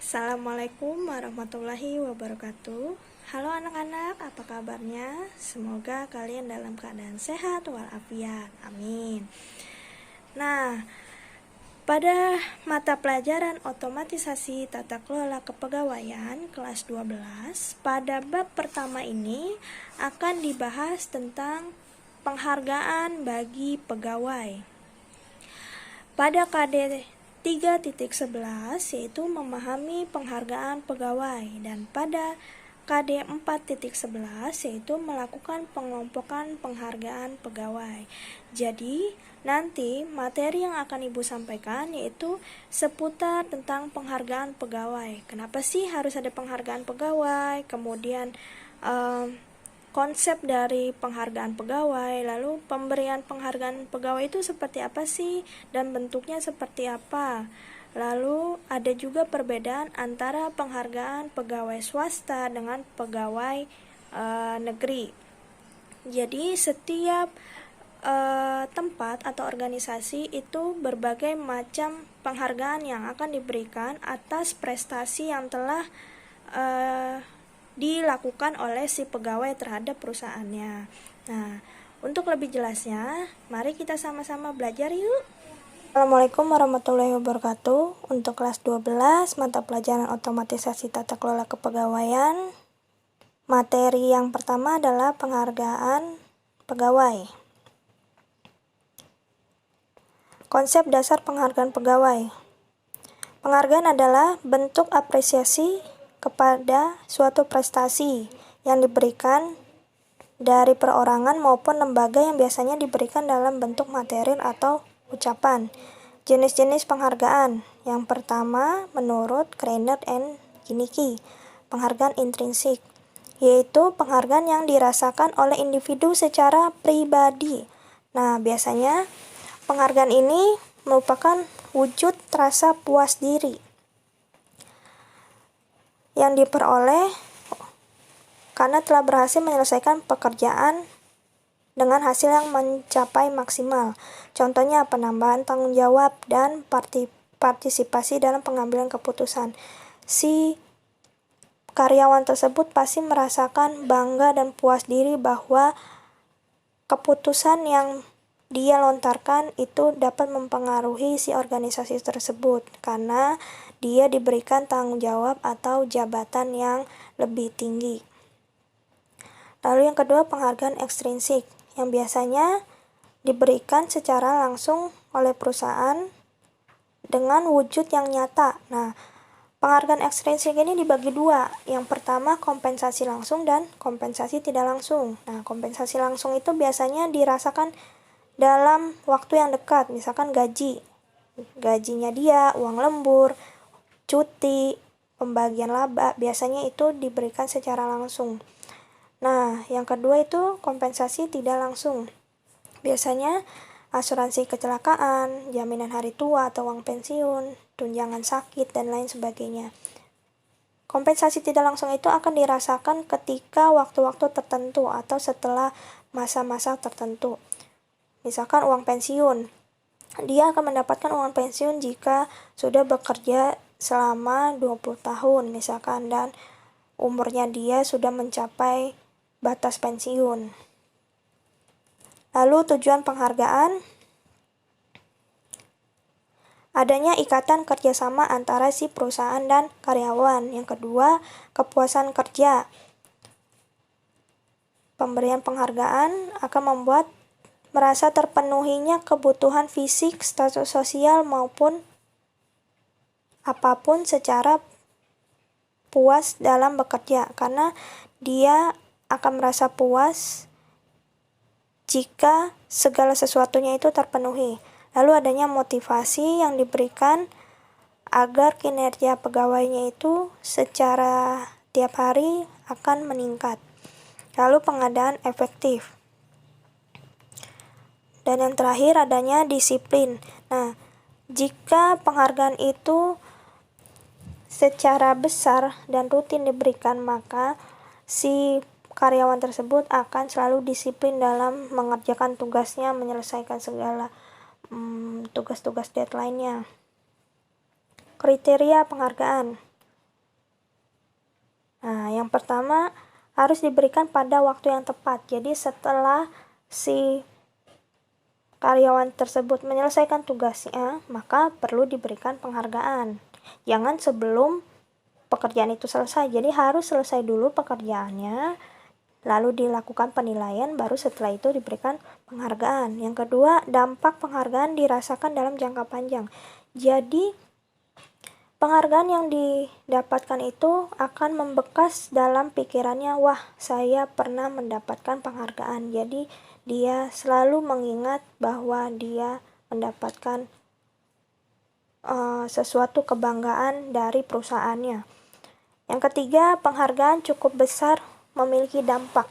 Assalamualaikum warahmatullahi wabarakatuh. Halo anak-anak, apa kabarnya? Semoga kalian dalam keadaan sehat walafiat. Amin. Nah, pada mata pelajaran otomatisasi tata kelola kepegawaian kelas 12, pada bab pertama ini akan dibahas tentang penghargaan bagi pegawai. Pada KD 3.11 yaitu memahami penghargaan pegawai, dan pada KD 4.11 yaitu melakukan pengelompokan penghargaan pegawai. Jadi nanti materi yang akan Ibu sampaikan yaitu seputar tentang penghargaan pegawai. Kenapa sih harus ada penghargaan pegawai? Kemudian konsep dari penghargaan pegawai, lalu pemberian penghargaan pegawai itu seperti apa sih dan bentuknya seperti apa. Lalu ada juga perbedaan antara penghargaan pegawai swasta dengan pegawai negeri. Jadi setiap tempat atau organisasi itu berbagai macam penghargaan yang akan diberikan atas prestasi yang telah dilakukan oleh si pegawai terhadap perusahaannya. Nah, untuk lebih jelasnya, mari kita sama-sama belajar yuk. Assalamualaikum warahmatullahi wabarakatuh. Untuk kelas 12, mata pelajaran otomatisasi tata kelola kepegawaian, materi yang pertama adalah penghargaan pegawai. Konsep dasar penghargaan pegawai. Penghargaan adalah bentuk apresiasi kepada suatu prestasi yang diberikan dari perorangan maupun lembaga yang biasanya diberikan dalam bentuk material atau ucapan. Jenis-jenis penghargaan. Yang pertama, menurut Kreiner and Giniki, penghargaan intrinsik, yaitu penghargaan yang dirasakan oleh individu secara pribadi. Nah, biasanya penghargaan ini merupakan wujud rasa puas diri yang diperoleh karena telah berhasil menyelesaikan pekerjaan dengan hasil yang mencapai maksimal. Contohnya penambahan tanggung jawab dan partisipasi dalam pengambilan keputusan. Si karyawan tersebut pasti merasakan bangga dan puas diri bahwa keputusan yang dia lontarkan itu dapat mempengaruhi si organisasi tersebut karena dia diberikan tanggung jawab atau jabatan yang lebih tinggi. Lalu yang kedua, penghargaan ekstrinsik yang biasanya diberikan secara langsung oleh perusahaan dengan wujud yang nyata. Nah, penghargaan ekstrinsik ini dibagi dua. Yang pertama, kompensasi langsung dan kompensasi tidak langsung. Nah, kompensasi langsung itu biasanya dirasakan dalam waktu yang dekat, misalkan gajinya dia, uang lembur, cuti, pembagian laba, biasanya itu diberikan secara langsung. Nah, yang kedua itu kompensasi tidak langsung. Biasanya asuransi kecelakaan, jaminan hari tua atau uang pensiun, tunjangan sakit, dan lain sebagainya. Kompensasi tidak langsung itu akan dirasakan ketika waktu-waktu tertentu atau setelah masa-masa tertentu. Misalkan uang pensiun, dia akan mendapatkan uang pensiun jika sudah bekerja selama 20 tahun misalkan, dan umurnya dia sudah mencapai batas pensiun. Lalu tujuan penghargaan, adanya ikatan kerjasama antara si perusahaan dan karyawan. Yang kedua, kepuasan kerja. Pemberian penghargaan akan membuat merasa terpenuhinya kebutuhan fisik, status sosial, maupun apapun secara puas dalam bekerja, karena dia akan merasa puas jika segala sesuatunya itu terpenuhi. Lalu adanya motivasi yang diberikan agar kinerja pegawainya itu secara tiap hari akan meningkat. Lalu pengadaan efektif. Dan yang terakhir adanya disiplin. Nah, jika penghargaan itu secara besar dan rutin diberikan, maka si karyawan tersebut akan selalu disiplin dalam mengerjakan tugasnya, menyelesaikan segala tugas-tugas deadline-nya. Kriteria penghargaan. yang pertama harus diberikan pada waktu yang tepat. Jadi setelah si karyawan tersebut menyelesaikan tugasnya, maka perlu diberikan penghargaan. Jangan sebelum pekerjaan itu selesai. Jadi harus selesai dulu pekerjaannya, lalu dilakukan penilaian, baru setelah itu diberikan penghargaan. Yang kedua, dampak penghargaan dirasakan dalam jangka panjang. Jadi penghargaan yang didapatkan itu akan membekas dalam pikirannya, wah, saya pernah mendapatkan penghargaan. Jadi dia selalu mengingat bahwa dia mendapatkan sesuatu kebanggaan dari perusahaannya. Yang ketiga, penghargaan cukup besar memiliki dampak.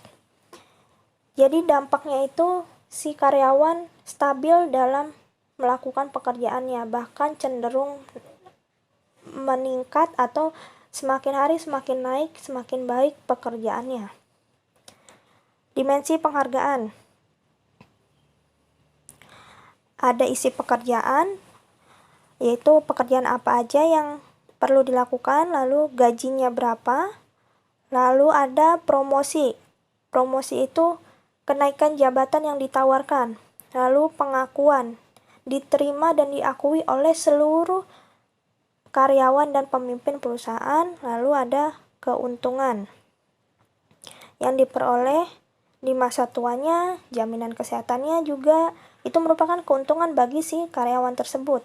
Jadi dampaknya itu si karyawan stabil dalam melakukan pekerjaannya, bahkan cenderung meningkat atau semakin hari semakin naik, semakin baik pekerjaannya. Dimensi penghargaan. Ada isi pekerjaan, yaitu pekerjaan apa aja yang perlu dilakukan, lalu gajinya berapa, lalu ada promosi. Promosi itu kenaikan jabatan yang ditawarkan, lalu pengakuan, diterima dan diakui oleh seluruh karyawan dan pemimpin perusahaan, lalu ada keuntungan yang diperoleh di masa tuanya, jaminan kesehatannya juga itu merupakan keuntungan bagi si karyawan tersebut.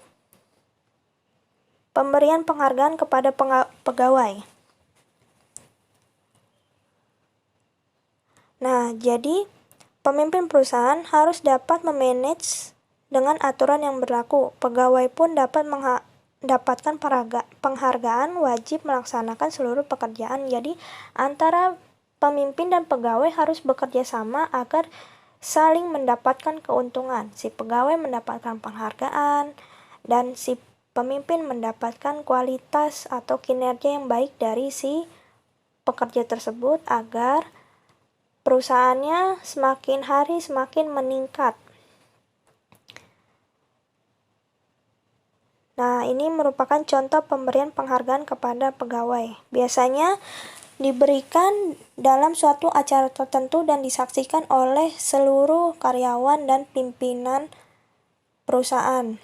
Pemberian penghargaan kepada pegawai. Nah, jadi pemimpin perusahaan harus dapat memanage dengan aturan yang berlaku. Pegawai pun dapat mendapatkan penghargaan, wajib melaksanakan seluruh pekerjaan. Jadi antara pemimpin dan pegawai harus bekerja sama agar saling mendapatkan keuntungan. Si pegawai mendapatkan penghargaan dan si pemimpin mendapatkan kualitas atau kinerja yang baik dari si pekerja tersebut agar perusahaannya semakin hari semakin meningkat. Nah, ini merupakan contoh pemberian penghargaan kepada pegawai. Biasanya diberikan dalam suatu acara tertentu dan disaksikan oleh seluruh karyawan dan pimpinan perusahaan.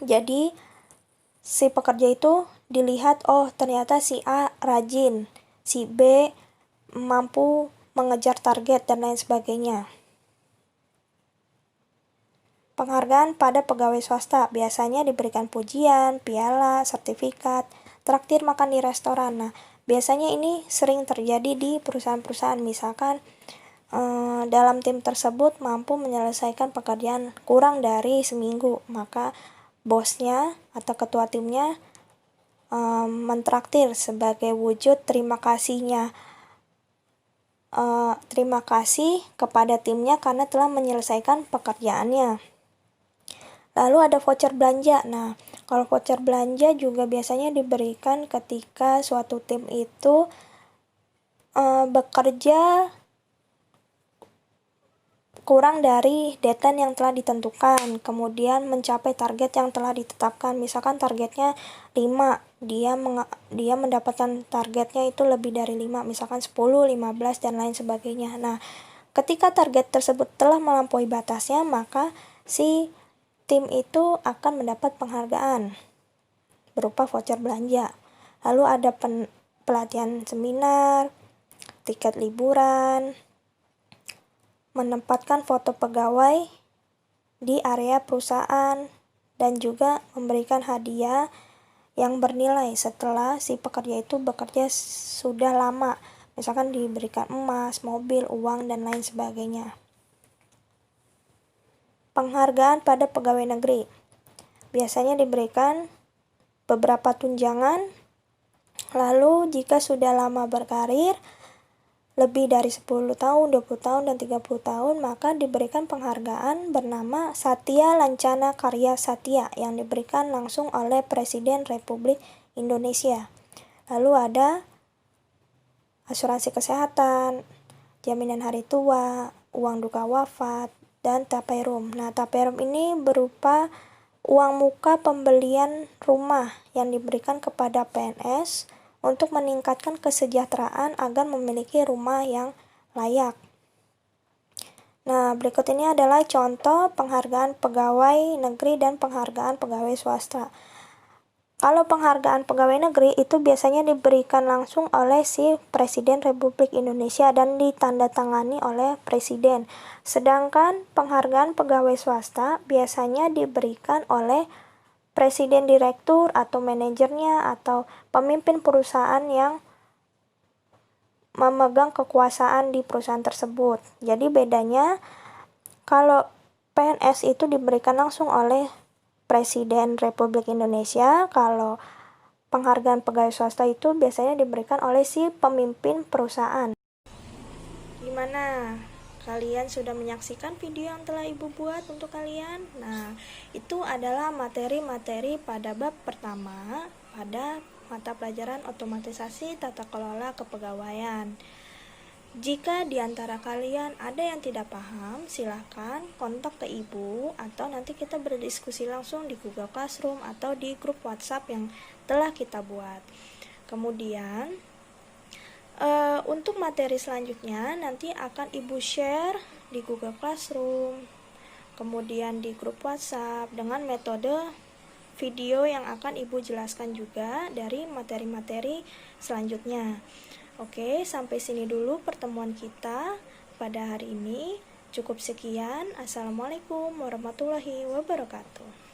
Jadi, si pekerja itu dilihat, oh ternyata si A rajin, si B mampu mengejar target, dan lain sebagainya. Penghargaan pada pegawai swasta biasanya diberikan pujian, piala, sertifikat, traktir makan di restoran. Nah, biasanya ini sering terjadi di perusahaan-perusahaan, misalkan dalam tim tersebut mampu menyelesaikan pekerjaan kurang dari seminggu, maka bosnya atau ketua timnya mentraktir sebagai wujud terima kasihnya. Terima kasih kepada timnya karena telah menyelesaikan pekerjaannya. Lalu ada voucher belanja. Nah, kalau voucher belanja juga biasanya diberikan ketika suatu tim itu bekerja kurang dari deadline yang telah ditentukan, kemudian mencapai target yang telah ditetapkan. Misalkan targetnya 5, dia mendapatkan targetnya itu lebih dari 5, misalkan 10, 15, dan lain sebagainya. Nah, ketika target tersebut telah melampaui batasnya, maka si tim itu akan mendapat penghargaan berupa voucher belanja. Lalu ada pelatihan seminar, tiket liburan, menempatkan foto pegawai di area perusahaan, dan juga memberikan hadiah yang bernilai setelah si pekerja itu bekerja sudah lama. Misalkan diberikan emas, mobil, uang, dan lain sebagainya. Penghargaan pada pegawai negeri biasanya diberikan beberapa tunjangan. Lalu jika sudah lama berkarir, lebih dari 10 tahun, 20 tahun, dan 30 tahun, maka diberikan penghargaan bernama Satya Lancana Karya Satya yang diberikan langsung oleh Presiden Republik Indonesia. Lalu ada asuransi kesehatan, jaminan hari tua, uang duka wafat, dan taperum. Nah, taperum ini berupa uang muka pembelian rumah yang diberikan kepada PNS untuk meningkatkan kesejahteraan agar memiliki rumah yang layak. Nah, berikut ini adalah contoh penghargaan pegawai negeri dan penghargaan pegawai swasta. Kalau penghargaan pegawai negeri itu biasanya diberikan langsung oleh si Presiden Republik Indonesia dan ditandatangani oleh Presiden. Sedangkan penghargaan pegawai swasta biasanya diberikan oleh Presiden Direktur atau manajernya atau pemimpin perusahaan yang memegang kekuasaan di perusahaan tersebut. Jadi bedanya kalau PNS itu diberikan langsung oleh Presiden Republik Indonesia, kalau penghargaan pegawai swasta itu biasanya diberikan oleh si pemimpin perusahaan. Gimana? Kalian sudah menyaksikan video yang telah Ibu buat untuk kalian? Nah, itu adalah materi-materi pada bab pertama pada mata pelajaran otomatisasi tata kelola kepegawaian. Jika di antara kalian ada yang tidak paham, silahkan kontak ke Ibu atau nanti kita berdiskusi langsung di Google Classroom atau di grup WhatsApp yang telah kita buat. Kemudian, untuk materi selanjutnya nanti akan Ibu share di Google Classroom, kemudian di grup WhatsApp dengan metode video yang akan Ibu jelaskan juga dari materi-materi selanjutnya. Oke, sampai sini dulu pertemuan kita pada hari ini. Cukup sekian. Assalamualaikum warahmatullahi wabarakatuh.